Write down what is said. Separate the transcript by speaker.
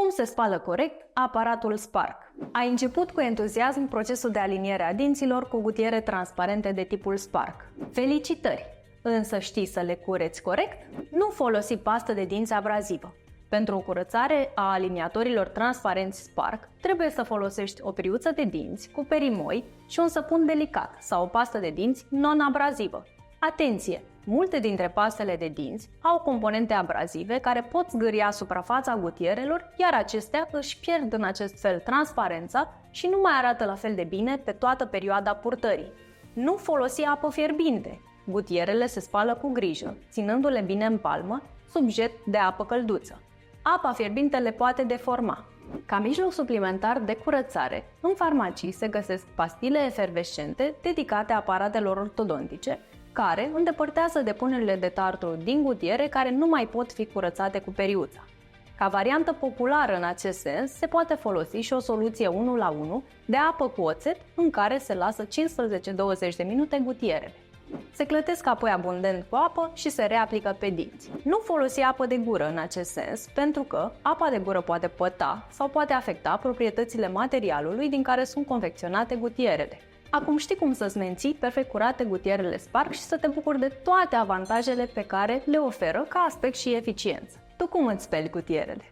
Speaker 1: Cum se spală corect aparatul Spark? Ai început cu entuziasm procesul de aliniere a dinților cu gutiere transparente de tipul Spark. Felicitări! Însă știi să le cureți corect? Nu folosi pastă de dinți abrazivă. Pentru o curățare a aliniatorilor transparenți Spark, trebuie să folosești o periuță de dinți cu perimoi și un săpun delicat sau o pastă de dinți non-abrazivă. Atenție! Multe dintre pastele de dinți au componente abrazive care pot zgâria suprafața gutierelor, iar acestea își pierd în acest fel transparența și nu mai arată la fel de bine pe toată perioada purtării. Nu folosi apă fierbinte. Gutierele se spală cu grijă, ținându-le bine în palmă, sub jet de apă călduță. Apa fierbinte le poate deforma. Ca mijloc suplimentar de curățare, în farmacii se găsesc pastile efervescente dedicate aparatelor ortodontice, care îndepărtează depunerile de tartru din gutiere care nu mai pot fi curățate cu periuța. Ca variantă populară în acest sens, se poate folosi și o soluție 1 la 1 de apă cu oțet în care se lasă 15-20 de minute gutierele. Se clătesc apoi abundent cu apă și se reaplică pe dinți. Nu folosi apă de gură în acest sens, pentru că apa de gură poate păta sau poate afecta proprietățile materialului din care sunt confecționate gutierele. Acum știi cum să-ți menții perfect curate gutierele Spark și să te bucuri de toate avantajele pe care le oferă ca aspect și eficiență. Tu cum îți speli gutierele?